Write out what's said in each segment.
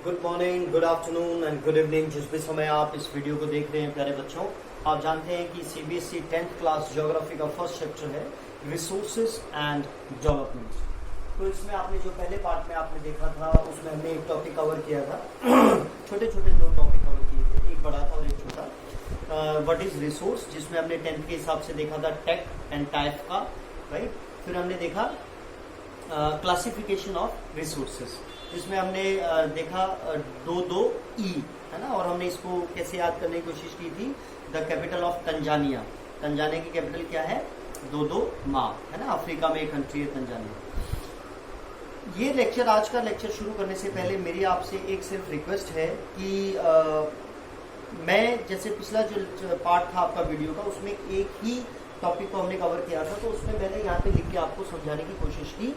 Good morning, good afternoon and good evening. जिस भी समय आप इस वीडियो को देख रहे हैं प्यारे बच्चों, आप जानते हैं कि सीबीएसई 10th क्लास ज्योग्राफी का फर्स्ट चैप्टर है रिसोर्सेज एंड डेवलपमेंट। तो इसमें आपने जो पहले पार्ट में आपने देखा था उसमें हमने एक टॉपिक कवर किया था छोटे छोटे दो टॉपिक कवर किए थे, एक बड़ा था और एक छोटा। व्हाट इज रिसोर्स, जिसमें हमने 10th के हिसाब से देखा था टेक एंड टाइप का, राइट। फिर हमने देखा क्लासिफिकेशन ऑफ रिसोर्सेज, जिसमें हमने देखा दो ई है ना, और हमने इसको कैसे याद करने की कोशिश की थी। The capital of Tanzania, Tanzania की कैपिटल क्या है? दो माँ है ना, अफ्रीका में एक कंट्री है तंजानिया। ये लेक्चर, आज का लेक्चर शुरू करने से पहले मेरी आपसे एक सिर्फ रिक्वेस्ट है कि मैं जैसे पिछला जो पार्ट था आपका वीडियो का, उसमें एक ही टॉपिक को हमने कवर किया था, तो उसमें मैंने यहाँ पे लिख के आपको समझाने की कोशिश की।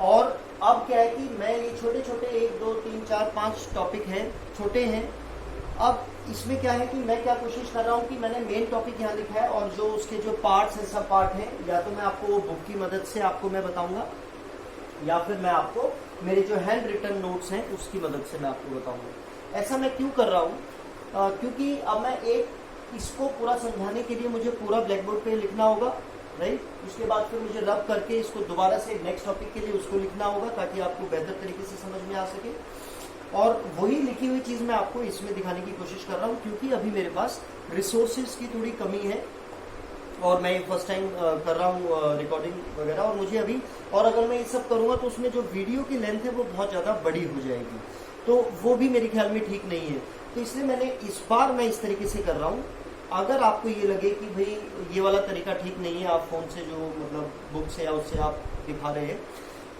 और अब क्या है कि मैं ये छोटे छोटे 1 2 3 4 5 टॉपिक हैं, छोटे हैं। अब इसमें क्या है कि मैं क्या कोशिश कर रहा हूँ कि मैंने मेन टॉपिक यहाँ लिखा है, और जो उसके जो पार्ट्स हैं, सब पार्ट हैं, या तो मैं आपको वो बुक की मदद से आपको मैं बताऊंगा, या फिर मैं आपको मेरे जो हैंड रिटन नोट्स हैं उसकी मदद से मैं आपको बताऊंगा। ऐसा मैं क्यों कर रहा हूँ? क्योंकि अब मैं इसको पूरा समझाने के लिए मुझे पूरा ब्लैक बोर्ड पे लिखना होगा, राइट। उसके बाद फिर मुझे रब करके इसको दोबारा से नेक्स्ट टॉपिक के लिए उसको लिखना होगा, ताकि आपको बेहतर तरीके से समझ में आ सके। और वही लिखी हुई चीज मैं आपको इसमें दिखाने की कोशिश कर रहा हूँ, क्योंकि अभी मेरे पास रिसोर्सेज की थोड़ी कमी है, और मैं फर्स्ट टाइम कर रहा हूँ रिकॉर्डिंग वगैरह, और मुझे अभी, और अगर मैं ये सब करूंगा तो उसमें जो वीडियो की लेंथ है वो बहुत ज्यादा बड़ी हो जाएगी, तो वो भी मेरे ख्याल में ठीक नहीं है। तो इसलिए मैंने इस बार मैं इस तरीके से कर रहा हूँ। अगर आपको ये लगे कि भाई ये वाला तरीका ठीक नहीं है, आप फोन से जो मतलब बुक से या उससे आप दिखा रहे हैं,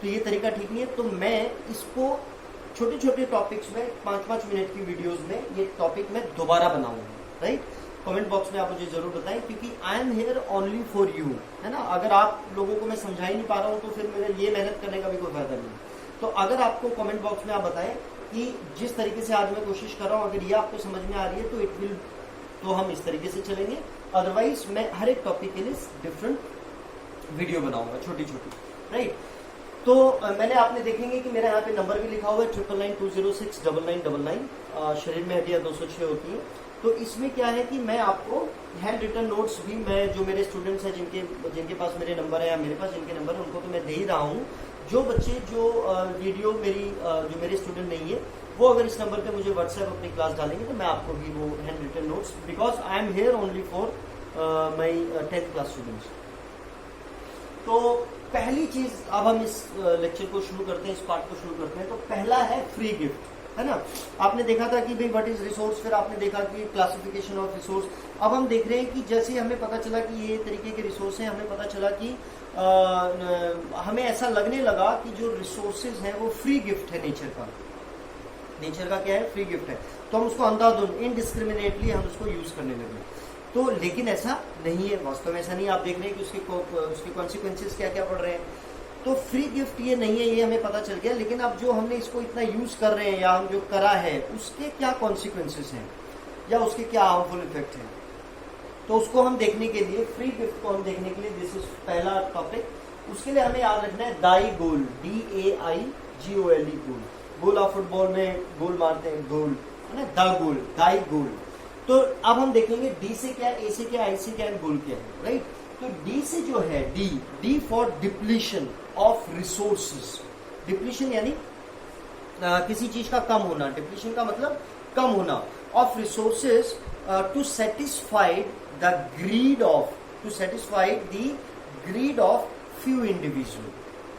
तो ये तरीका ठीक नहीं है, तो मैं इसको छोटे छोटे टॉपिक्स में 5-5 मिनट की वीडियोस में ये टॉपिक मैं दोबारा बनाऊंगा, राइट। कमेंट बॉक्स में आप मुझे जरूर बताएं, क्योंकि आई am here only for you, है ना। अगर आप लोगों को मैं समझा ही नहीं पा रहा हूँ तो फिर मेरे ये मेहनत करने का भी कोई फायदा नहीं। तो अगर आपको कमेंट बॉक्स में आप बताएं कि जिस तरीके से आज मैं कोशिश कर रहा हूँ, अगर ये आपको समझ में आ रही है तो हम इस तरीके से चलेंगे। अदरवाइज मैं हर एक टॉपिक के लिए डिफरेंट वीडियो बनाऊंगा, छोटी छोटी, राइट। तो मैंने आपने देखेंगे कि मेरा यहाँ पे नंबर भी लिखा हुआ है 9992069999। शरीर में हड्डियां 206 होती है। तो इसमें क्या है कि मैं आपको हैंड रिटन नोट्स भी, मैं जो मेरे स्टूडेंट्स हैं जिनके पास मेरे नंबर है या मेरे पास जिनके नंबर है, उनको तो मैं दे ही रहा हूँ। जो बच्चे जो वीडियो जो मेरे स्टूडेंट नहीं है, वो अगर इस नंबर पे मुझे व्हाट्सएप अपनी क्लास डालेंगे तो मैं आपको भी वो hand written notes, because I am here only for my 10th class students. तो पहली चीज, अब हम इस लेक्चर को शुरू करते हैं, इस पार्ट को शुरू करते हैं। तो पहला है फ्री गिफ्ट, है ना। आपने देखा था कि भाई व्हाट इज रिसोर्स, फिर आपने देखा कि क्लासिफिकेशन ऑफ रिसोर्स। अब हम देख रहे हैं कि जैसे हमें पता चला कि ये तरीके के रिसोर्स हैं, हमें पता चला कि हमें ऐसा लगने लगा कि जो रिसोर्सेज हैं वो फ्री गिफ्ट है नेचर का। नेचर का क्या है? फ्री गिफ्ट है। तो हम उसको अंधाधुंध, इनडिस्क्रिमिनेटली हम उसको यूज करने लगे। तो लेकिन ऐसा नहीं है, वास्तव में ऐसा नहीं है। आप देख रहे हैं कि उसके कॉन्सिक्वेंसेस क्या क्या पड़ रहे हैं। तो फ्री गिफ्ट ये नहीं है, ये हमें पता चल गया। लेकिन अब जो हमने इसको इतना यूज कर रहे हैं या हम जो करा है, उसके क्या कॉन्सिक्वेंसेस हैं या उसके क्या हार्मफुल इफेक्ट हैं, तो उसको हम देखने के लिए, फ्री गिफ्ट को हम देखने के लिए, दिस इज पहला टॉपिक। उसके लिए हमें याद रखना है दाई गोल, DAIGOL, गोल। गोल आप फुटबॉल में गोल मारते हैं, गोल है ना, द गोल, दाई गोल। तो अब हम देखेंगे डी से क्या, ए से क्या, आई से क्या, गोल क्या है, राइट। तो डी से जो है, D for depletion of resources. Depletion यानी किसी चीज का कम होना, डिप्लीशन का मतलब कम होना, of resources to satisfy the greed of few individual,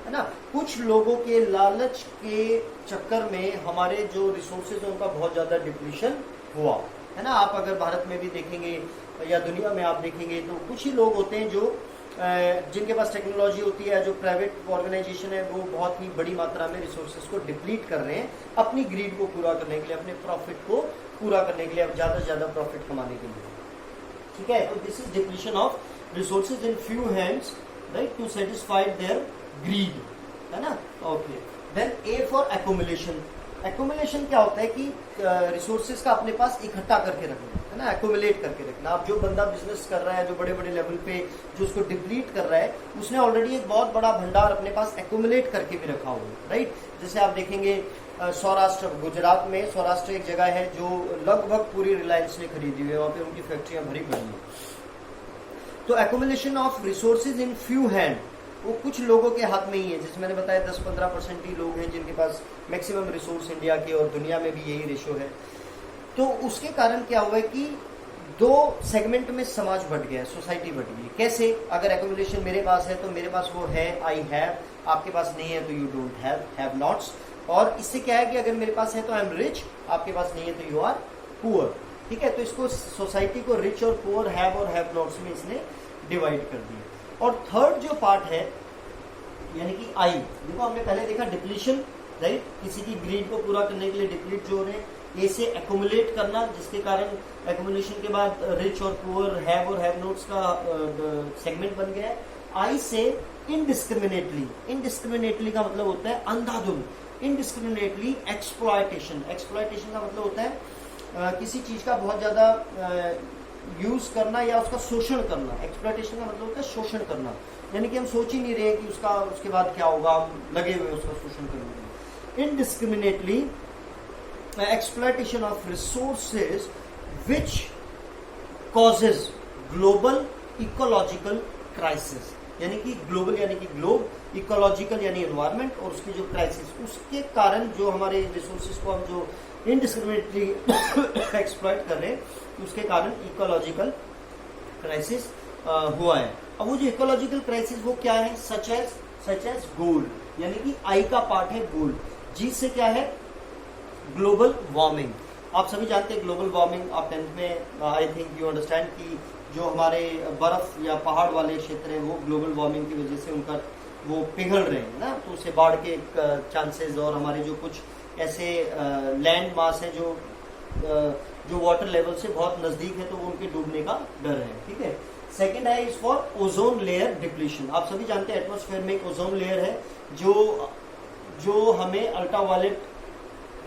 है ना। कुछ लोगों के लालच के चक्कर में हमारे जो रिसोर्सेज है उनका बहुत ज्यादा डिप्लीशन हुआ, है ना। आप अगर भारत में भी देखेंगे या दुनिया में आप देखेंगे तो कुछ ही लोग होते हैं जो जिनके पास टेक्नोलॉजी होती है, जो प्राइवेट ऑर्गेनाइजेशन है, वो बहुत ही बड़ी मात्रा में रिसोर्सेज को डिप्लीट कर रहे हैं अपनी ग्रीड को पूरा करने के लिए, अपने प्रॉफिट को पूरा करने के लिए, ज्यादा से ज्यादा प्रॉफिट कमाने के लिए, ठीक है। तो this is depletion of resources in few hands, right, to satisfy their greed, है ना। Okay, then A for accumulation. Accumulation क्या होता है कि रिसोर्सेज का अपने पास इकट्ठा करके रखना, है ना, एक्युमुलेट करके रखना। अब जो बंदा बिजनेस कर रहा है, जो बड़े बड़े लेवल पे जो उसको डिप्लीट कर रहा है, उसने ऑलरेडी एक बहुत बड़ा भंडार अपने पास एक्युमुलेट करके भी रखा हुआ है, राइट। जैसे आप देखेंगे सौराष्ट्र, गुजरात में सौराष्ट्र एक जगह है जो लगभग पूरी रिलायंस ने खरीदी हुई है, वहाँ पे उनकी फैक्ट्रियां भरी पड़ी हैं। तो accumulation of resources in few hand, वो कुछ लोगों के हाथ में ही है। जैसे मैंने बताया 10-15% ही लोग हैं जिनके पास मैक्सिमम रिसोर्स इंडिया के, और दुनिया में भी यही रेशो है। तो उसके कारण क्या हुआ है कि दो सेगमेंट में समाज बढ़ गया है, सोसाइटी बढ़ गई। कैसे? अगर एक्यूमुलेशन मेरे पास है तो मेरे पास वो है, आई हैव, आपके पास नहीं है तो यू डोंट हैव नॉट्स। और इससे क्या है कि अगर मेरे पास है तो आई एम रिच, आपके पास नहीं है तो यू आर पुअर। ठीक है, तो इसको सोसाइटी को रिच और पुअर, हैव और हैव नॉट्स में इसने डिवाइड कर दिया। और थर्ड जो पार्ट है यानी कि आई, देखो हमने पहले देखा डिप्लीशन, राइट, किसी की ग्रीड को पूरा करने के लिए डिप्लीट जो है, ए से एक्यूमुलेट करना, जिसके कारण एक्यूमुलेशन के बाद रिच और पुअर, हैव और हैव नोट्स का सेगमेंट बन गया है। आई से इनडिस्क्रिमिनेटली, इनडिस्क्रिमिनेटली का मतलब होता है अंधाधुंध, इनडिस्क्रिमिनेटली एक्सप्लॉयटेशन, एक्सप्लॉयटेशन का मतलब होता है किसी चीज का बहुत ज्यादा यूज करना या उसका शोषण करना। एक्सप्लॉयटेशन का मतलब होता है शोषण करना, यानी कि हम सोच ही नहीं रहे कि उसके बाद क्या होगा, हम लगे हुए उसका शोषण करने में। Indiscriminately exploitation of resources which causes global ecological crisis, यानी कि ग्लोबल यानी कि ग्लोब, इकोलॉजिकल यानी एनवायरमेंट, और उसकी जो क्राइसिस, उसके कारण जो हमारे रिसोर्सेज को हम जो इनडिस्क्रिमिनेटली एक्सप्लॉइट कर रहे हैं, उसके कारण इकोलॉजिकल क्राइसिस हुआ है। अब वो जो इकोलॉजिकल क्राइसिस वो क्या है? सच एज गोल्ड, यानी कि आई का पार्ट है गोल्ड, जी से क्या है? Global warming. आप सभी जानते हैं ग्लोबल वार्मिंग, आप 10th में आई थिंक यू अंडरस्टैंड कि जो हमारे बर्फ या पहाड़ वाले क्षेत्र हैं वो ग्लोबल वार्मिंग की वजह से उनका वो पिघल रहे हैं ना, तो उससे बाढ़ के चांसेस, और हमारे जो कुछ ऐसे लैंड मास है जो वाटर लेवल से बहुत नजदीक है तो वो उनके डूबने का डर है। ठीक है, सेकेंड है is for ozone layer depletion. आप सभी जानते हैं एटमॉस्फेयर में एक ओजोन लेयर है जो हमें अल्ट्रावायलेट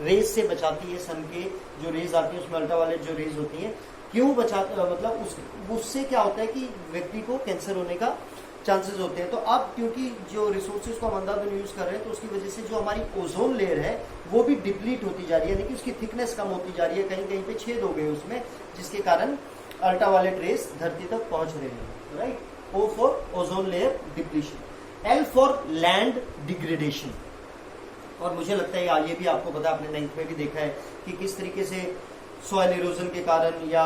रेज से बचाती है। सन के जो रेज आती है उसमें अल्ट्रावायलेट जो रेज होती है, क्यों बचाती, मतलब उससे क्या होता है कि व्यक्ति को कैंसर होने का चांसेस होते हैं। तो अब क्योंकि जो रिसोर्सेज को हम अंधाधुंध यूज कर रहे हैं तो उसकी वजह से जो हमारी ओजोन लेयर है वो भी डिप्लीट होती जा रही है, यानी कि उसकी थिकनेस कम होती जा रही है, कहीं कहीं पे छेद हो गए उसमें, जिसके कारण अल्ट्रावायलेट रेज धरती तक पहुंच रहे हैं। Right, O for ozone layer depletion, L for land degradation. और मुझे लगता है ये भी आपको पता है, आपने 9th में भी देखा है कि किस तरीके से सॉइल इरोजन के कारण या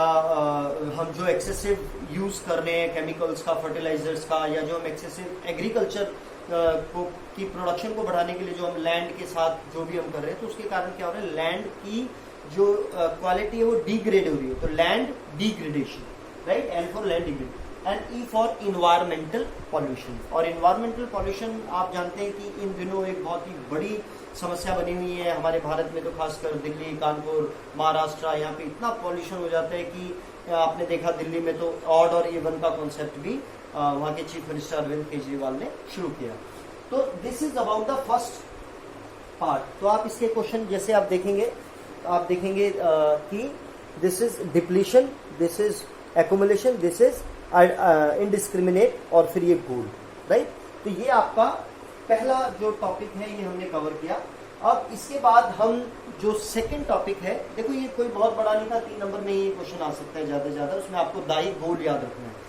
हम जो एक्सेसिव यूज कर रहे हैं केमिकल्स का, फर्टिलाइजर्स का, या जो हम एक्सेसिव एग्रीकल्चर की प्रोडक्शन को बढ़ाने के लिए जो हम लैंड के साथ जो भी हम कर रहे हैं, तो उसके कारण क्या हो रहा है? लैंड की जो क्वालिटी है वो डिग्रेड हो रही है, तो land degradation. Right, L for land degradation, and E for environmental pollution. और इन्वायरमेंटल पॉल्यूशन आप जानते हैं कि इन दिनों एक बहुत ही बड़ी समस्या बनी हुई है हमारे भारत में, तो खासकर दिल्ली, कानपुर, महाराष्ट्र, यहाँ पे इतना पॉल्यूशन हो जाता है कि आपने देखा दिल्ली में तो ऑड और इवन का कॉन्सेप्ट भी वहाँ के चीफ मिनिस्टर अरविंद केजरीवाल ने शुरू किया। तो this is about the first part. तो आप इसके क्वेश्चन जैसे आप देखेंगे कि this is depletion, this is accumulation, this is indiscriminate, और फिर ये गोल। राइट, तो ये आपका पहला जो टॉपिक है ये हमने कवर किया। अब इसके बाद हम जो सेकंड टॉपिक है, देखो ये कोई बहुत बड़ा नहीं था, 3 नंबर में ये क्वेश्चन आ सकता है ज्यादा से ज्यादा, उसमें आपको दाई गोल याद रखना है।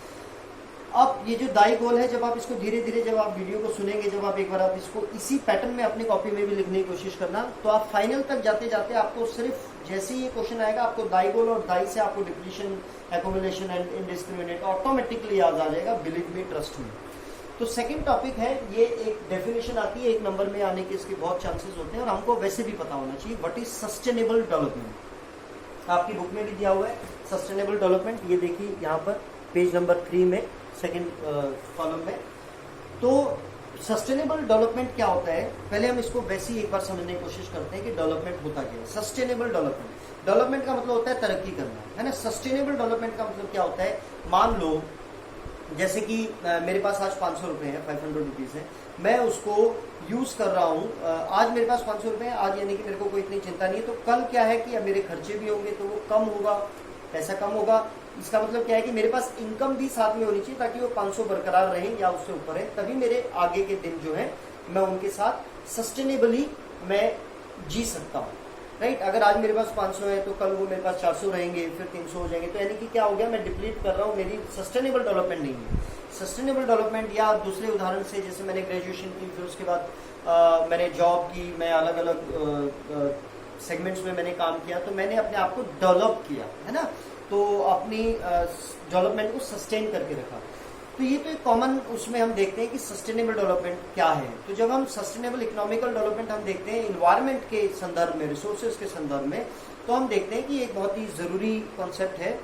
अब ये जो दाई गोल है, जब आप इसको धीरे धीरे जब आप वीडियो को सुनेंगे, जब आप एक बार आप इसको इसी पैटर्न में अपनी कॉपी में भी लिखने की कोशिश करना, तो आप फाइनल तक जाते जाते आपको सिर्फ जैसे ही ये क्वेश्चन आएगा आपको दाई गोल और दाई से आपको depletion, accumulation and indiscriminate automatically याद आ जाएगा, बिलीव मी, ट्रस्ट मी। तो सेकंड टॉपिक है, ये एक डेफिनेशन आती है, 1 नंबर में आने के इसके बहुत चांसेस होते हैं, और हमको वैसे भी पता होना चाहिए व्हाट इज सस्टेनेबल डेवलपमेंट। आपकी बुक में भी दिया हुआ है सस्टेनेबल डेवलपमेंट, ये देखिए यहाँ पर पेज नंबर 3 में सेकंड कॉलम में। तो सस्टेनेबल डेवलपमेंट क्या होता है, पहले हम इसको वैसे ही एक बार समझने की कोशिश करते हैं कि डेवलपमेंट होता क्या है। सस्टेनेबल डेवलपमेंट, डेवलपमेंट का मतलब होता है तरक्की करना, है ना। सस्टेनेबल डेवलपमेंट का मतलब क्या होता है, मान लो जैसे कि मेरे पास आज 500 रुपए है, 500 रुपीज है, मैं उसको यूज कर रहा हूँ, आज मेरे पास 500 रुपए है, आज यानी कि मेरे को कोई इतनी चिंता नहीं है, तो कल क्या है कि मेरे खर्चे भी होंगे तो वो कम होगा, पैसा कम होगा। इसका मतलब क्या है कि मेरे पास इनकम भी साथ में होनी चाहिए ताकि वो 500 बरकरार रहे या उससे ऊपर है, तभी मेरे आगे के दिन जो है मैं उनके साथ सस्टेनेबली मैं जी सकता हूँ, राइट। अगर आज मेरे पास 500 है तो कल वो मेरे पास 400 रहेंगे, फिर 300 हो जाएंगे, तो यानी कि क्या हो गया, मैं डिप्लीट कर रहा हूँ, मेरी सस्टेनेबल डेवलपमेंट नहीं है। सस्टेनेबल डेवलपमेंट, या दूसरे उदाहरण से जैसे मैंने ग्रेजुएशन की, फिर उसके बाद मैंने जॉब की, मैं अलग अलग सेगमेंट्स में मैंने काम किया, तो मैंने अपने आप को डेवलप किया, है ना, तो अपनी डेवलपमेंट को सस्टेन करके रखा। तो ये तो एक कॉमन उसमें हम देखते हैं कि सस्टेनेबल डेवलपमेंट क्या है। तो जब हम सस्टेनेबल इकोनॉमिकल डेवलपमेंट हम देखते हैं इन्वायरमेंट के संदर्भ में, रिसोर्सेज के संदर्भ में, तो हम देखते हैं कि एक बहुत ही जरूरी कॉन्सेप्ट है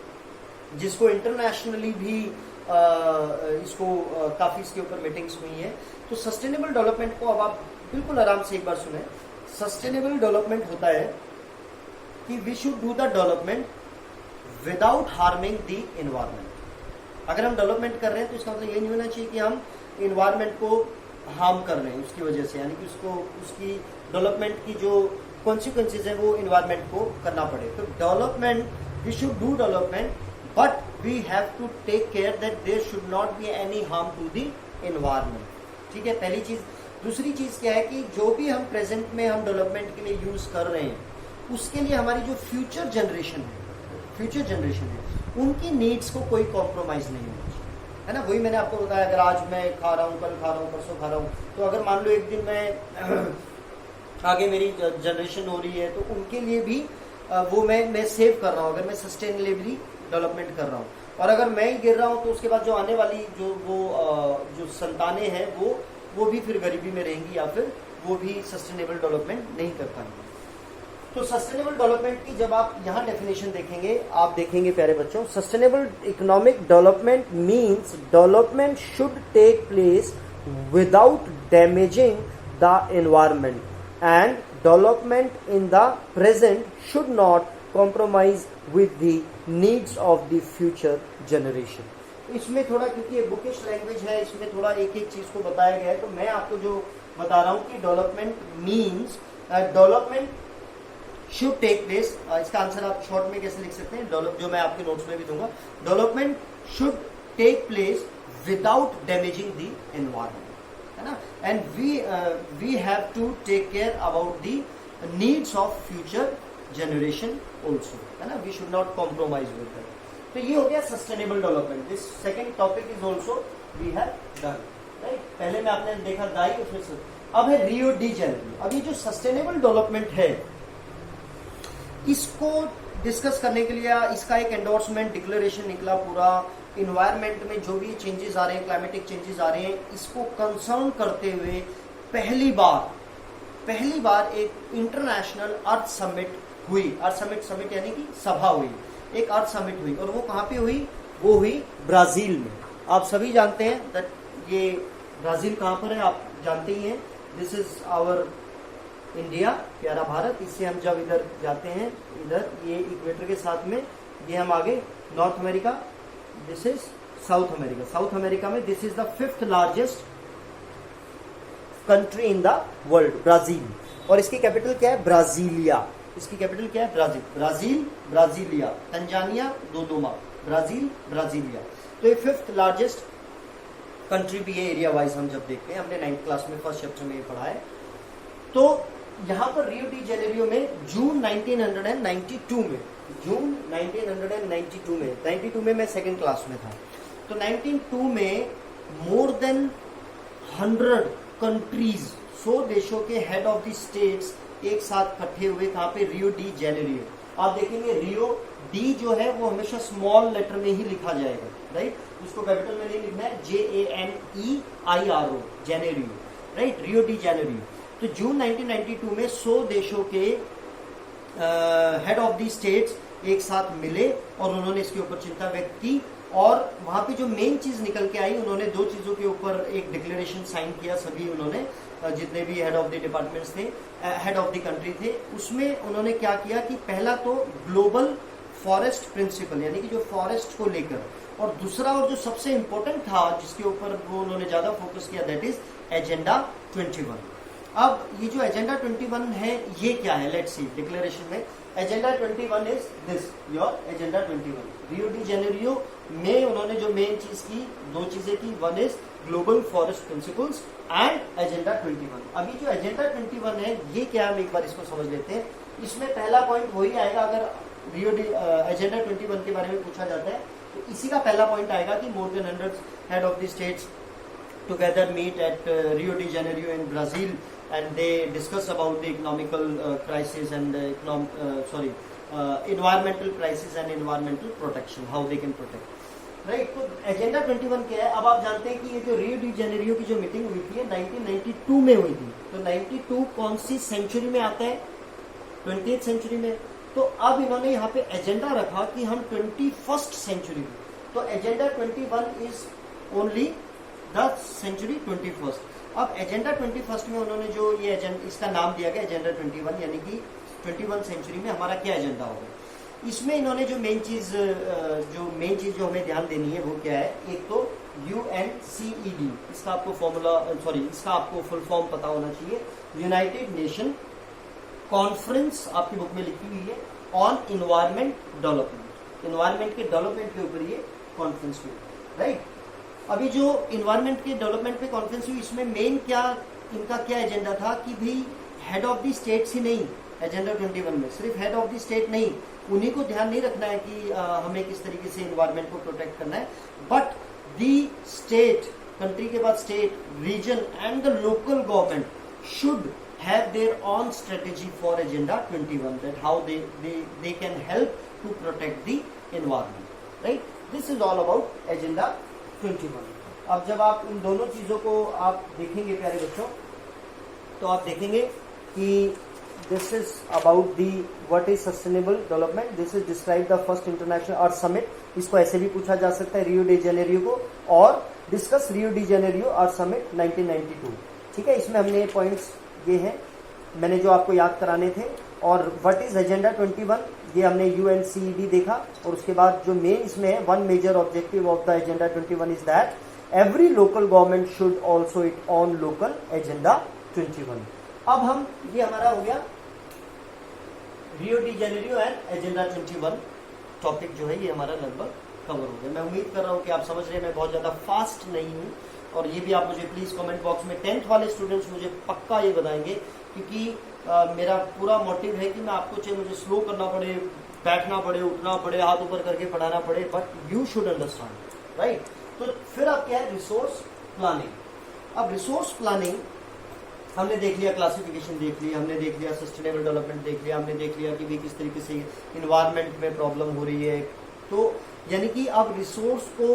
जिसको इंटरनेशनली भी इसको काफी इसके ऊपर मीटिंग्स हुई है। तो सस्टेनेबल डेवलपमेंट को अब आप बिल्कुल आराम से एक बार सुने। सस्टेनेबल डेवलपमेंट होता है कि we should do the development without harming the environment. अगर हम डेवलपमेंट कर रहे हैं तो इसका मतलब ये नहीं होना चाहिए कि हम एनवायरमेंट को हार्म कर रहे हैं उसकी वजह से, यानी कि उसकी डेवलपमेंट की जो कॉन्सिक्वेंसेज है वो एनवायरमेंट को करना पड़े। तो development, we should do development but we have to take care that there should not be any harm to the environment. ठीक है, पहली चीज। दूसरी चीज क्या है कि जो भी हम प्रेजेंट में हम डेवलपमेंट के लिए यूज कर रहे हैं उसके लिए हमारी जो फ्यूचर जनरेशन है उनकी नीड्स को कोई कॉम्प्रोमाइज नहीं होना चाहिए, है ना। वही मैंने आपको बताया, अगर आज मैं खा रहा हूँ, कल खा रहा हूँ, परसों खा रहा हूँ, तो अगर मान लो एक दिन मैं आगे मेरी जनरेशन हो रही है तो उनके लिए भी वो मैं सेव कर रहा हूँ, अगर मैं सस्टेनेबली डेवलपमेंट कर रहा हूँ। और अगर मैं ही गिर रहा हूँ तो उसके बाद जो आने वाली जो संतानें हैं वो भी फिर गरीबी में रहेंगी, या फिर वो भी सस्टेनेबल डेवलपमेंट नहीं कर पाएंगे। तो सस्टेनेबल डेवलपमेंट की जब आप यहाँ डेफिनेशन देखेंगे, आप देखेंगे प्यारे बच्चों, sustainable economic development means development should take place without damaging the environment and development in the present should not compromise with the needs of the future generation. इसमें थोड़ा, क्योंकि ये बुकिश लैंग्वेज है, इसमें थोड़ा एक एक चीज को बताया गया है, तो मैं आपको जो बता रहा हूँ कि development means development should take place. इसका आंसर आप शॉर्ट में कैसे लिख सकते हैं, जो मैं आपके नोट्स में भी दूंगा, development should take place without damaging the environment, है ना, and we have to take care about the needs of future generation also, है ना, we should not compromise with that. तो ये हो गया sustainable development. This second topic is also we have done, right. पहले में आपने देखा दाई, फिर अब है रियो डी जेनेरियो। अब ये जो सस्टेनेबल डेवलपमेंट है इसको डिस्कस करने के लिए इसका एक एंडोर्समेंट डिक्लेरेशन निकला पूरा। इन्वायरमेंट में जो भी चेंजेस आ रहे हैं, क्लाइमेटिक चेंजेस आ रहे हैं, इसको कंसर्न करते हुए पहली बार एक इंटरनेशनल अर्थ समिट हुई। अर्थ समिट यानी कि सभा हुई, एक अर्थ समिट हुई, और वो कहाँ पे हुई, वो हुई ब्राजील में। आप सभी जानते हैं दैट ये ब्राजील कहाँ पर है, आप जानते ही हैं। दिस इज आवर इंडिया, प्यारा भारत। इससे हम जब इधर जाते हैं, इधर ये इक्वेटर के साथ में, ये हम आगे North America, this is South America. South America में this is the 5th largest country in the world, Brazil. और इसकी कैपिटल क्या है, ब्राजीलिया। इसकी कैपिटल क्या है, Brazil, Brasilia. Tanzania, Dodoma, Brazil, Brasilia. तो ये 5th लार्जेस्ट कंट्री भी है एरिया वाइज। हम जब देखते हैं, हमने 9th क्लास में फर्स्ट चैप्टर में ये पढ़ा है। तो यहाँ पर रियो डी जेनेरियो में जून 1992 में 92 में मैं सेकेंड क्लास में था। तो 92 में मोर देन 100 कंट्रीज, 100 देशों के हेड ऑफ द स्टेट्स एक साथ इकट्ठे हुए। कहाँ पे, रियो डी जेनेरियो। आप देखेंगे रियो डी जो है वो हमेशा स्मॉल लेटर में ही लिखा जाएगा, राइट। उसको कैपिटल में नहीं लिखना है, JANEIRO, जेनेरियो, राइट, रियो डी जेनेरियो। तो जून 1992 में 100 देशों के हेड ऑफ द स्टेट्स एक साथ मिले और उन्होंने इसके ऊपर चिंता व्यक्त की। और वहां पे जो मेन चीज निकल के आई, उन्होंने 2 चीजों के ऊपर एक डिक्लेरेशन साइन किया। सभी उन्होंने, जितने भी हेड ऑफ द डिपार्टमेंट्स थे, हेड ऑफ द कंट्री थे, उसमें उन्होंने क्या किया कि पहला तो ग्लोबल फॉरेस्ट प्रिंसिपल, यानी कि जो फॉरेस्ट को लेकर, और दूसरा और जो सबसे इंपॉर्टेंट था जिसके ऊपर वो उन्होंने ज्यादा फोकस किया, दैट इज एजेंडा 21। अब ये जो एजेंडा 21 है ये क्या है, लेट्स सी डिक्लेरेशन में। Agenda 21 is this, your agenda 21। Rio de Janeiro में उन्होंने जो मेन चीज की, 2 चीजें की, 1 is global forest principles and agenda 21। अभी जो एजेंडा 21 है ये क्या, हम एक बार इसको समझ लेते हैं। इसमें पहला पॉइंट वही आएगा, अगर एजेंडा 21 के बारे में पूछा जाता है तो इसी का पहला पॉइंट आएगा कि more than 100 head of the states together meet at Rio de Janeiro in Brazil and they discuss about the economical crisis and environmental crisis and environmental protection, how they can protect, right? तो agenda 21 क्या है? अब आप जानते हैं कि ये जो रियो डी जेनेरियो की जो मीटिंग हुई थी 1992 में हुई थी। तो 92 कौन सी सेंचुरी में आता है? 20th सेंचुरी में। तो अब इन्होंने यहाँ पे एजेंडा रखा कि हम 21st सेंचुरी में, तो agenda 21 is only the century 21st। अब एजेंडा 21st में उन्होंने जो ये इसका नाम दिया गया एजेंडा 21, यानी कि 21 सेंचुरी में हमारा क्या एजेंडा होगा। इसमें इन्होंने जो मेन चीज जो हमें ध्यान देनी है वो क्या है, एक तो UNCED, इसका आपको फॉर्मूला इसका आपको फुल फॉर्म पता होना चाहिए, यूनाइटेड नेशन कॉन्फ्रेंस, आपकी बुक में लिखी हुई है, ऑन इन्वायरमेंट डेवलपमेंट। इन्वायरमेंट के डेवलपमेंट के ऊपर ये कॉन्फ्रेंस हुई, राइट। अभी जो इन्वायरमेंट के डेवलपमेंट पे कॉन्फ्रेंस हुई, इसमें मेन क्या इनका क्या एजेंडा था कि भाई हेड ऑफ द स्टेट्स ही नहीं, एजेंडा 21 में सिर्फ हेड ऑफ द स्टेट नहीं, उन्हीं को ध्यान नहीं रखना है कि हमें किस तरीके से इन्वायरमेंट को प्रोटेक्ट करना है, बट दी स्टेट, कंट्री के बाद state, region and the local government should have their own strategy for agenda 21, that how they can help to protect the environment, right? This is all about agenda 21। अब जब आप इन दोनों चीजों को आप देखेंगे प्यारे बच्चों, तो आप देखेंगे कि this is about the what is sustainable development, this is describe the first international earth summit, इसको ऐसे भी पूछा जा सकता है रियो डी जेनेरियो को, और डिस्कस रियो डी जेनेरियो अर्थ समिट 1992, ठीक है। इसमें हमने पॉइंट्स ये है मैंने जो आपको याद कराने थे। और व्हाट इज एजेंडा 21, ये हमने UNCED देखा, और उसके बाद जो मेन इसमें है, one major objective of the agenda 21 is that every local government should also it on local agenda 21। अब हम ये हमारा हो गया Rio de Janeiro and agenda 21 topic जो है ये हमारा लगभग कवर हो गया। मैं उम्मीद कर रहा हूँ कि आप समझ रहे हैं, मैं बहुत ज्यादा फास्ट नहीं हूँ। और ये भी आप मुझे प्लीज कमेंट बॉक्स में 10th वाले स्टूडेंट्स मुझे पक्का ये बताएंगे, क्योंकि मेरा पूरा मोटिव है कि मैं आपको, चाहे मुझे स्लो करना पड़े, बैठना पड़े, उठना पड़े, हाथ ऊपर करके पढ़ाना पड़े, but you should understand, right. तो फिर अब क्या है, रिसोर्स प्लानिंग। अब रिसोर्स प्लानिंग हमने देख लिया, क्लासिफिकेशन देख लिया, हमने देख लिया सस्टेनेबल डेवलपमेंट देख लिया, हमने देख लिया कि भी किस तरीके से इन्वायरमेंट में प्रॉब्लम हो रही है। तो यानी कि अब रिसोर्स को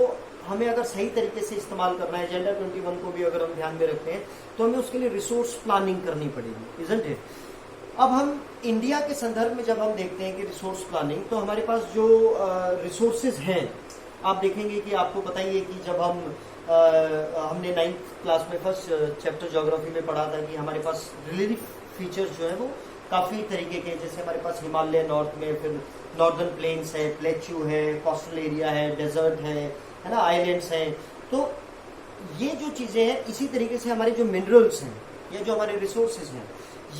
हमें अगर सही तरीके से इस्तेमाल करना है, एजेंडा 21 को भी अगर हम ध्यान में रखते हैं, तो हमें उसके लिए रिसोर्स प्लानिंग करनी पड़ेगी, इजंट इट। अब हम इंडिया के संदर्भ में जब हम देखते हैं कि रिसोर्स प्लानिंग, तो हमारे पास जो रिसोर्सेज हैं, आप देखेंगे कि आपको पता ही है कि जब हमने 9th क्लास में फर्स्ट चैप्टर ज्योग्राफी में पढ़ा था कि हमारे पास रिलीफ फीचर्स जो है वो काफी तरीके के, जैसे हमारे पास हिमालय नॉर्थ में, फिर नॉर्दर्न प्लेन्स है, प्लेच्यू है, कोस्टल एरिया है, डेजर्ट है ना, आइलैंड्स हैं। तो ये जो चीजें हैं, इसी तरीके से हमारे जो मिनरल्स हैं या जो हमारे रिसोर्सेज हैं,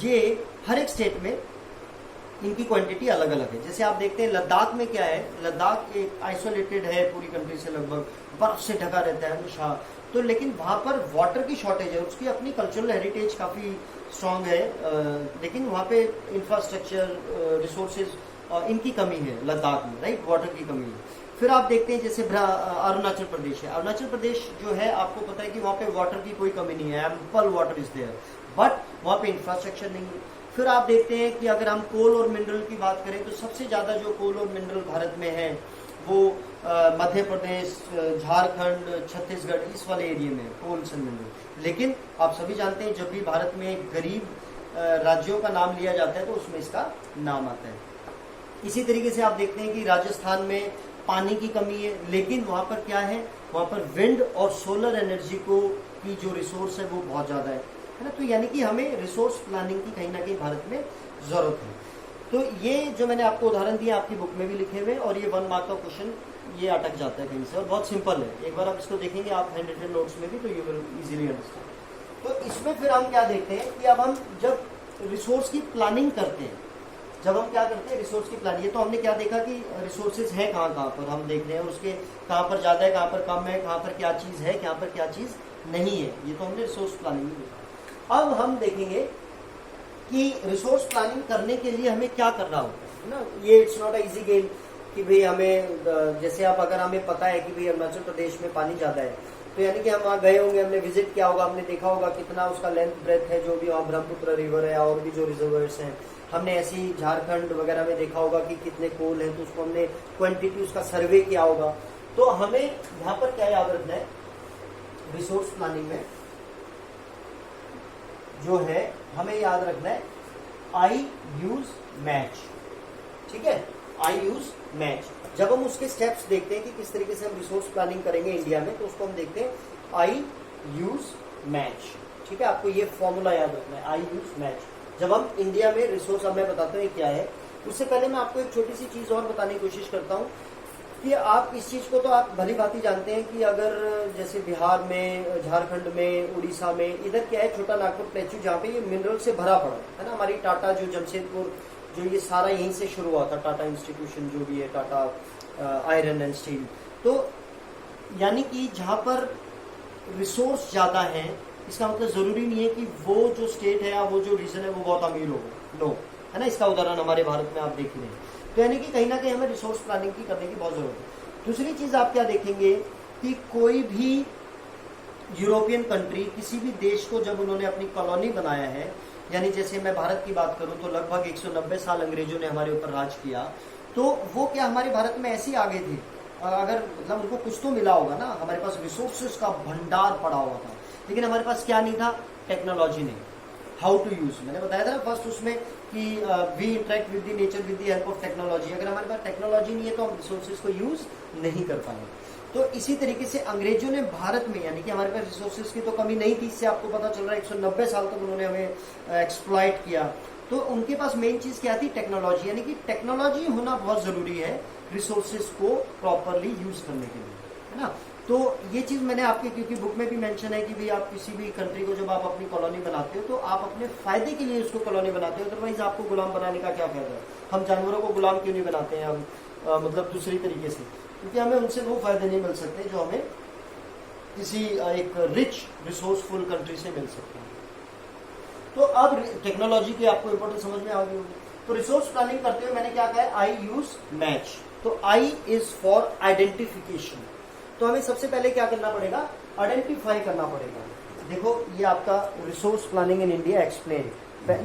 ये हर एक स्टेट में इनकी क्वांटिटी अलग अलग है। जैसे आप देखते हैं लद्दाख में क्या है, लद्दाख एक आइसोलेटेड है पूरी कंट्री से, लगभग बर्फ से ढका रहता है हमेशा, तो लेकिन वहां पर वाटर की शॉर्टेज है, उसकी अपनी कल्चरल हेरिटेज काफी स्ट्रांग है, लेकिन वहां पे इंफ्रास्ट्रक्चर, रिसोर्सेज, इनकी कमी है लद्दाख में, राइट, वाटर की कमी है। फिर आप देखते हैं जैसे अरुणाचल प्रदेश है, अरुणाचल प्रदेश जो है आपको पता है कि वहाँ पे वाटर की कोई कमी नहीं है, ample water is there, but वहाँ पे इंफ्रास्ट्रक्चर नहीं है। फिर आप देखते हैं कि अगर हम कोल और मिनरल की बात करें, तो सबसे ज्यादा जो कोल और मिनरल भारत में है वो मध्य प्रदेश, झारखंड, छत्तीसगढ़, इस वाले एरिया में कोल्स एंड मिनरल। लेकिन आप सभी जानते हैं जब भी भारत में गरीब राज्यों का नाम लिया जाता है तो उसमें इसका नाम आता है। इसी तरीके से आप देखते हैं कि राजस्थान में पानी की कमी है, लेकिन वहां पर क्या है, वहां पर विंड और सोलर एनर्जी को की जो रिसोर्स है वो बहुत ज्यादा है ना। तो यानी कि हमें रिसोर्स प्लानिंग की कहीं ना कहीं भारत में जरूरत है। तो ये जो मैंने आपको उदाहरण दिया आपकी बुक में भी लिखे हुए, और ये 1 मार्क का क्वेश्चन ये अटक जाता है कहीं से, और बहुत सिंपल है। एक बार आप इसको देखेंगे आप हैंड रिटन नोट्स में भी, तो यू विल इजीली अंडरस्टैंड। तो इसमें फिर हम क्या देखते हैं कि अब हम जब रिसोर्स की प्लानिंग करते हैं, जब हम क्या करते हैं रिसोर्स की प्लानिंग, तो हमने क्या देखा कि रिसोर्सेज है कहाँ पर हम देख रहे हैं, उसके कहाँ पर ज्यादा है, कहाँ पर कम है, कहाँ पर क्या चीज है, कहाँ पर क्या चीज नहीं है। ये तो हमने रिसोर्स प्लानिंग में देखा। अब हम देखेंगे कि रिसोर्स प्लानिंग करने के लिए हमें क्या करना होता है ना। ये it's not a easy game कि भाई हमें, जैसे आप अगर हमें पता है कि भाई अरुणाचल प्रदेश में पानी ज्यादा है, तो यानी कि हम वहाँ गए होंगे, हमने विजिट किया होगा, हमने देखा होगा कितना उसका लेंथ ब्रेथ है, जो भी वहाँ ब्रह्मपुत्र रिवर है और भी जो रिजर्वर्स हैं। हमने ऐसी झारखंड वगैरह में देखा होगा कि कितने कोल हैं, तो उसको हमने क्वांटिटी उसका सर्वे किया होगा। तो हमें यहाँ पर क्या याद रखना है, रिसोर्स प्लानिंग में जो है हमें याद रखना है आई यूज मैच। ठीक है, आई यूज मैच। जब हम उसके स्टेप्स देखते हैं कि किस तरीके से हम रिसोर्स प्लानिंग करेंगे इंडिया में, तो उसको हम देखते हैं आई यूज मैच। ठीक है, आपको ये फॉर्मूला याद रखना है, आई यूज मैच। जब हम इंडिया में रिसोर्स, अब मैं बताता हूँ क्या है। उससे पहले मैं आपको एक छोटी सी चीज और बताने की कोशिश करता हूँ कि आप इस चीज को तो आप भली भांति जानते हैं कि अगर जैसे बिहार में, झारखंड में, उड़ीसा में, इधर क्या है, छोटा नागपुर प्लेटू, जहाँ पे ये मिनरल से भरा पड़ा है ना। हमारी टाटा जो जमशेदपुर, जो ये सारा यहीं से शुरू हुआ था, टाटा इंस्टीट्यूशन जो भी है, टाटा आयरन एंड स्टील। तो यानी कि जहाँ पर रिसोर्स ज्यादा है, इसका मतलब जरूरी नहीं है कि वो जो स्टेट है या वो जो रीजन है वो बहुत अमीर होगा, नो, है ना। इसका उदाहरण हमारे भारत में आप देख रहे हैं। तो यानी कि कहीं ना कहीं हमें रिसोर्स प्लानिंग की करने की बहुत जरूरत है। दूसरी चीज आप क्या देखेंगे कि कोई भी यूरोपियन कंट्री, किसी भी देश को जब उन्होंने अपनी कॉलोनी बनाया है, यानी जैसे मैं भारत की बात करूं तो लगभग 190 साल अंग्रेजों ने हमारे ऊपर राज किया, तो वो क्या हमारे भारत में ऐसे ही आगे थे, अगर मतलब उनको कुछ तो मिला होगा ना, हमारे पास रिसोर्सेज का भंडार पड़ा हुआ था, लेकिन हमारे पास क्या नहीं था, टेक्नोलॉजी नहीं, हाउ टू यूज। मैंने बताया था ना फर्स्ट उसमें कि we interact with the nature with the help of technology. अगर हमारे पास टेक्नोलॉजी नहीं है तो हम रिसोर्सेज को यूज नहीं कर पाएंगे। तो इसी तरीके से अंग्रेजों ने भारत में, यानी कि हमारे पास रिसोर्सेज की तो कमी नहीं थी, इससे आपको पता चल रहा है 190 साल तक उन्होंने हमें एक्सप्लॉइट किया। तो उनके पास मेन चीज क्या थी, टेक्नोलॉजी, यानी कि टेक्नोलॉजी होना बहुत जरूरी है रिसोर्सेज को प्रॉपरली यूज करने के लिए, है ना। तो ये चीज मैंने आपके, क्योंकि बुक में भी मेंशन है कि भाई आप किसी भी कंट्री को जब आप अपनी कॉलोनी बनाते हो तो आप अपने फायदे के लिए उसको कॉलोनी बनाते हो, अदरवाइज आपको गुलाम बनाने का क्या फायदा है। हम जानवरों को गुलाम क्यों नहीं बनाते हैं हम, मतलब दूसरी तरीके से, क्योंकि हमें उनसे वो फायदे नहीं मिल सकते जो हमें किसी एक रिच रिसोर्सफुल कंट्री से मिल सकते हैं। तो अब टेक्नोलॉजी की आपको इंपॉर्टेंस समझ में आ गई होगी। तो रिसोर्स प्लानिंग करते हुए मैंने क्या कहा है, आई यूज मैच। तो आई इज फॉर आइडेंटिफिकेशन। तो हमें सबसे पहले क्या करना पड़ेगा, आइडेंटिफाई करना पड़ेगा। देखो ये आपका resource planning in India explain,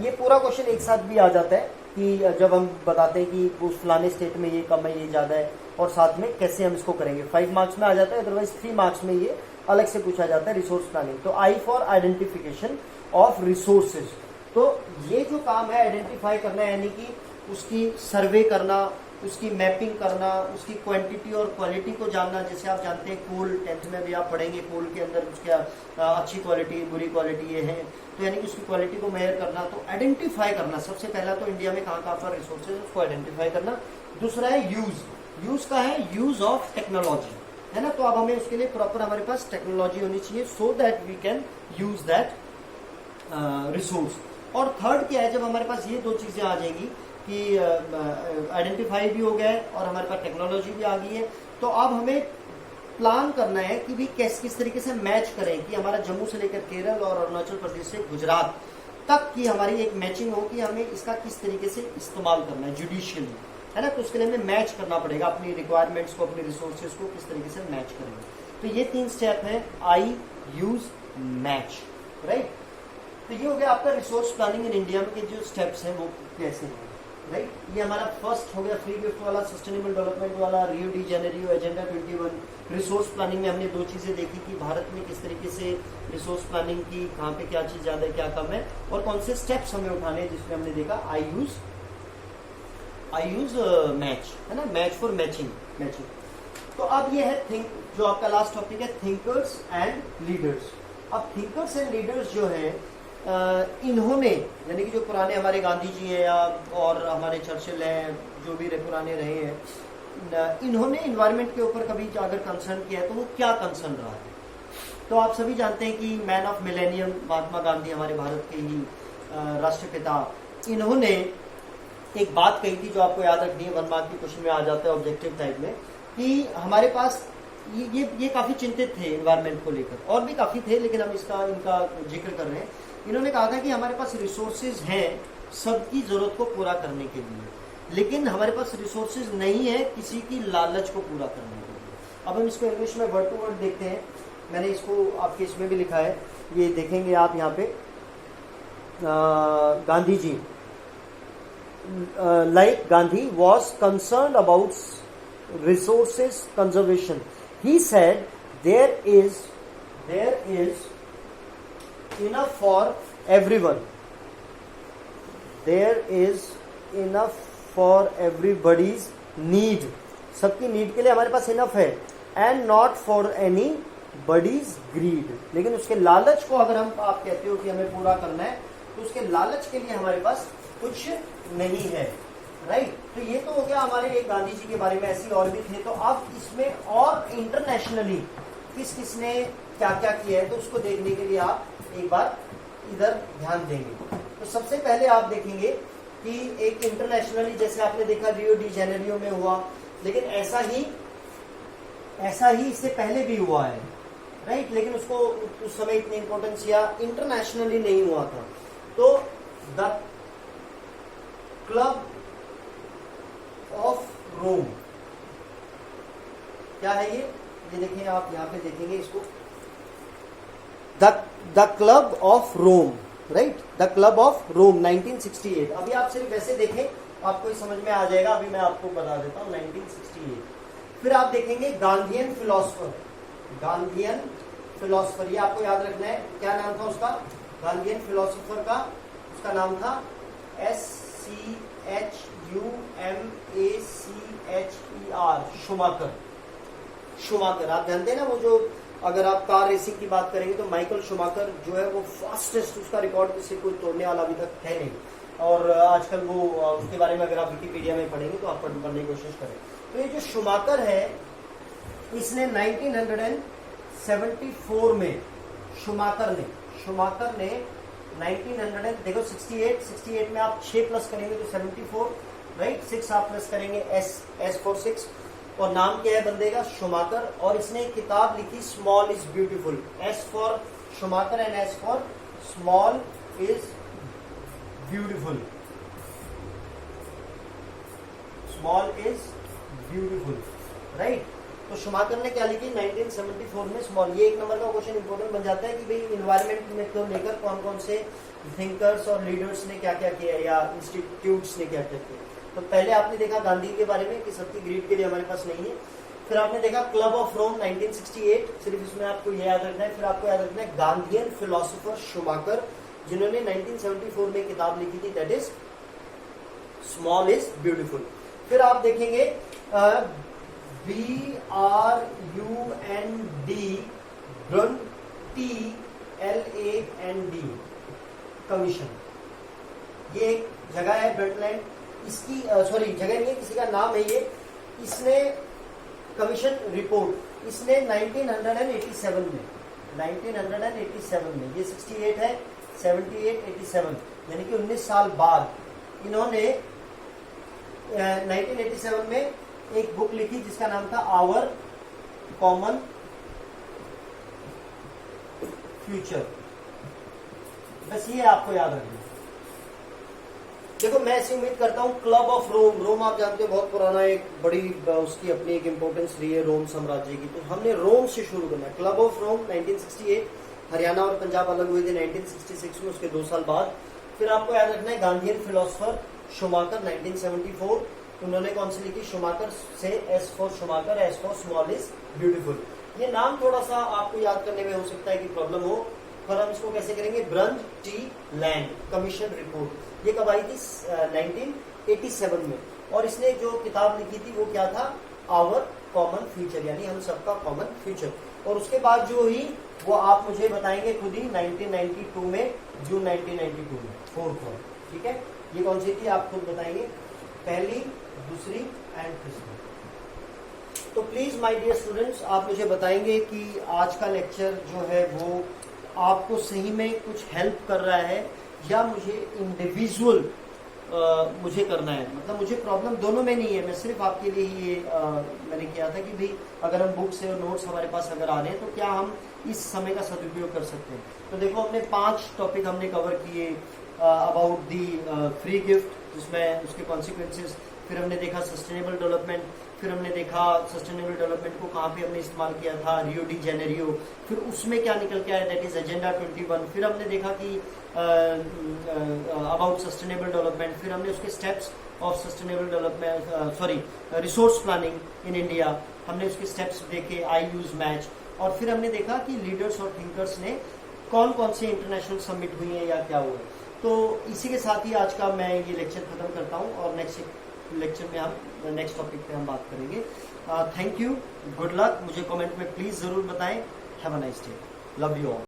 ये पूरा क्वेश्चन एक साथ भी आ जाता है कि जब हम बताते हैं कि उस फलाने स्टेट में ये कम है, ये ज्यादा है, और साथ में कैसे हम इसको करेंगे। 5 मार्क्स में आ जाता है, अदरवाइज 3 मार्क्स में ये अलग से पूछा जाता है रिसोर्स प्लानिंग। तो I for identification of resources. तो ये जो काम है आइडेंटिफाई करना, यानी कि उसकी सर्वे करना, उसकी मैपिंग करना, उसकी क्वांटिटी और क्वालिटी को जानना। जैसे आप जानते हैं कोल, 10th में भी आप पढ़ेंगे, कोल के अंदर उसकी अच्छी क्वालिटी, बुरी क्वालिटी ये है, तो यानी कि उसकी क्वालिटी को मेजर करना। तो आइडेंटिफाई करना सबसे पहला, तो इंडिया में कहाँ पर रिसोर्सेज उसको आइडेंटिफाई करना। दूसरा है यूज। यूज का है यूज ऑफ टेक्नोलॉजी, है ना। तो अब हमें उसके लिए प्रॉपर हमारे पास टेक्नोलॉजी होनी चाहिए so that we can use that resource. और थर्ड क्या है, जब हमारे पास ये दो चीजें आ जाएंगी कि आइडेंटिफाई भी हो गया है और हमारे पास टेक्नोलॉजी भी आ गई है, तो अब हमें प्लान करना है कि भी किस तरीके से मैच करें कि हमारा जम्मू से लेकर केरल और अरुणाचल प्रदेश से गुजरात तक की हमारी एक मैचिंग हो कि हमें इसका किस तरीके से इस्तेमाल करना है जुडिशियली, है ना। तो उसके लिए हमें मैच करना पड़ेगा अपनी रिक्वायरमेंट्स को, अपने रिसोर्सेज को किस तरीके से मैच करेंगे। तो ये 3 स्टेप है, आई यूज मैच, राइट। तो ये हो गया आपका रिसोर्स प्लानिंग इन इंडिया में के जो स्टेप्स हैं वो कैसे हैं, राइट। ये हमारा फर्स्ट हो गया फ्री गिफ्ट वाला, सस्टेनेबल डेवलपमेंट वाला, रियो de Janeiro agenda 21। Resource planning में हमने 2 चीजें देखी कि भारत में किस तरीके से रिसोर्स प्लानिंग की, कहाँ पे क्या चीज ज्यादा है क्या कम है, और कौन से स्टेप्स हमें उठाने हैं, जिसमें हमने देखा आई यूज मैच, है ना, मैच फॉर मैचिंग। तो अब ये है थिंक, जो आपका लास्ट टॉपिक है, थिंकर्स एंड लीडर्स। अब थिंकर्स एंड लीडर्स जो है इन्होंने, यानी कि जो पुराने हमारे गांधी जी हैं या और हमारे चर्चिल हैं, जो भी पुराने रहे हैं, इन्होंने इन्वायरमेंट के ऊपर कभी अगर कंसर्न किया है तो वो क्या कंसर्न रहा है। तो आप सभी जानते हैं कि man of millennium Mahatma Gandhi, हमारे भारत के ही राष्ट्रपिता, इन्होंने एक बात कही थी जो आपको याद रखनी है, 1 मार्क के क्वेश्चन में आ जाता है ऑब्जेक्टिव टाइप में, कि हमारे पास ये काफ़ी चिंतित थे इन्वायरमेंट को लेकर, और भी काफ़ी थे, लेकिन हम इनका जिक्र कर रहे हैं। इन्होंने कहा था कि हमारे पास रिसोर्सेज हैं सबकी ज़रूरत को पूरा करने के लिए, लेकिन हमारे पास रिसोर्सेज नहीं है किसी की लालच को पूरा करने के लिए। अब हम इसको इंग्लिश में वर्ड टू वर्ड देखते हैं। मैंने इसको आपके इसमें भी लिखा है, ये देखेंगे आप यहाँ पे। Gandhi ji, like Gandhi was concerned about resources conservation. He said there is enough for everyone. There is enough for everybody's need. सबकी नीड के लिए हमारे पास इनफ है, and not for anybody's greed. लेकिन उसके लालच को अगर आप कहते हो कि हमें पूरा करना है, तो उसके लालच के लिए हमारे पास कुछ नहीं है, राइट। तो ये तो हो गया हमारे एक गांधी जी के बारे में, ऐसे और भी थे। तो अब इसमें और इंटरनेशनली किस ने क्या क्या किया है, तो उसको देखने के लिए आप एक बार इधर ध्यान देंगे। तो सबसे पहले आप देखेंगे कि एक इंटरनेशनली, जैसे आपने देखा रियो डी जेनेरियो में हुआ, लेकिन ऐसा ही इससे पहले भी हुआ है, राइट। लेकिन उसको उस समय इतनी इंपॉर्टेंस या इंटरनेशनली नहीं हुआ था। तो द क्लब ऑफ रोम, क्या है ये देखें आप यहाँ पे देखेंगे इसको, the club of Rome, right, the club of Rome 1968। अभी आप सिर्फ वैसे देखें, आपको ही समझ में आ जाएगा। अभी मैं आपको बता देता हूँ 1968। फिर आप देखेंगे गांधीयन फिलोसफर, ये आपको याद रखना है। क्या नाम था उसका? गांधीयन फिलोसफर का उसका नाम था SCHUMACHER, शुमाकर। आप जानते हैं ना, वो जो अगर आप कार रेसिंग की बात करेंगे तो माइकल शुमाकर जो है वो फास्टेस्ट, उसका रिकॉर्ड किसी कोई तोड़ने वाला अभी तक है नहीं। और आजकल वो उसके बारे में अगर आप विकिपीडिया में पढ़ेंगे तो आप पढ़ने की कोशिश करें। तो ये जो शुमाकर है, इसने 1974 में शुमाकर ने 1900 देखो 68 में आप 6 प्लस करेंगे तो 74, राइट। 6 आप प्लस करेंगे, S फॉर 6, और नाम क्या है बंदे का? शुमाकर। और इसने एक किताब लिखी, small is beautiful. S for Schumacher and S for small is beautiful. Small is beautiful, right. तो शुमाकर ने क्या लिखी 1974 में, स्मॉल। ये एक नंबर का क्वेश्चन इंपॉर्टेंट बन जाता है कि भाई इन्वायरमेंट में तो लेकर कौन कौन से थिंकर्स और लीडर्स ने क्या क्या किया या इंस्टीट्यूट्स ने क्या क्या किया। तो पहले आपने देखा गांधी के बारे में कि सबकी ग्रीड के लिए हमारे पास नहीं है। फिर आपने देखा क्लब ऑफ रोम 1968, सिर्फ इसमें आपको ये याद रखना है। फिर आपको याद रखना है गांधीयन फिलोसोफर शुमाकर, जिन्होंने 1974 में किताब लिखी थी, that is small is beautiful. फिर आप देखेंगे BRUND TLAND कमीशन। ये एक जगह है ब्रंटलैंड, इसकी जगह नहीं है, किसी का नाम है ये। इसने कमीशन रिपोर्ट, इसने 1987 में, ये 68 है, 78, 87 यानी कि 19 साल बाद इन्होंने 1987 में एक बुक लिखी जिसका नाम था आवर कॉमन फ्यूचर। बस ये आपको याद रखना। देखो मैं ऐसी उम्मीद करता हूँ, क्लब ऑफ रोम आप जानते हो बहुत पुराना, एक बड़ी उसकी अपनी एक इंपॉर्टेंस रही है रोम साम्राज्य की। तो हमने रोम से शुरू करना है। क्लब ऑफ रोम 1968, हरियाणा और पंजाब अलग हुए थे 1966 में, उसके 2 साल बाद। फिर आपको याद रखना है गांधीयन फिलोसफर शुमाकर 1974, उन्होंने कौन सी लिखी? शुमाकर से S for Schumacher, S for small is beautiful. ये नाम थोड़ा सा आपको याद करने में हो सकता है कि प्रॉब्लम हो, पर हम इसको कैसे करेंगे? ब्रंड टी लैंड कमीशन रिपोर्ट। ये कब आई थी? 1987 में। और इसने जो किताब लिखी थी वो क्या था? आवर कॉमन फ्यूचर, यानी हम सबका कॉमन फ्यूचर। और उसके बाद जो हुई वो आप मुझे बताएंगे खुद ही, 1992 में, जून 1992 में 4th वन, ठीक है। ये कौन सी थी आप खुद बताएंगे, पहली, दूसरी एंड तीसरी। तो प्लीज माय डियर स्टूडेंट्स, आप मुझे बताएंगे कि आज का लेक्चर जो है वो आपको सही में कुछ हेल्प कर रहा है, या मुझे इंडिविजुअल मुझे करना है, मतलब मुझे प्रॉब्लम दोनों में नहीं है, मैं सिर्फ आपके लिए ही ये मैंने किया था कि भाई अगर हम बुक से और नोट्स हमारे पास अगर आ रहे हैं तो क्या हम इस समय का सदुपयोग कर सकते हैं। तो देखो हमने 5 टॉपिक हमने कवर किए अबाउट दी फ्री गिफ्ट, जिसमें उसके कॉन्सिक्वेंसेस, फिर हमने देखा सस्टेनेबल डेवलपमेंट, फिर हमने देखा सस्टेनेबल डेवलपमेंट को कहाँ पे हमने इस्तेमाल किया था, रियो डी जेनेरियो, फिर उसमें क्या निकल के आया, दैट इज एजेंडा 21। फिर हमने देखा कि अबाउट सस्टेनेबल डेवलपमेंट, फिर हमने उसके steps of sustainable development, sorry resource planning in India, हमने उसके स्टेप्स देखे, आई यूज मैच, और फिर हमने देखा कि लीडर्स और थिंकर्स ने कौन कौन से इंटरनेशनल समिट हुई है या क्या हुआ है। तो इसी के साथ ही आज का मैं ये लेक्चर खत्म करता हूँ, और नेक्स्ट लेक्चर में हम नेक्स्ट टॉपिक पे हम बात करेंगे। Thank you, good luck. मुझे कमेंट में प्लीज जरूर बताएं। Have a nice day, love you all.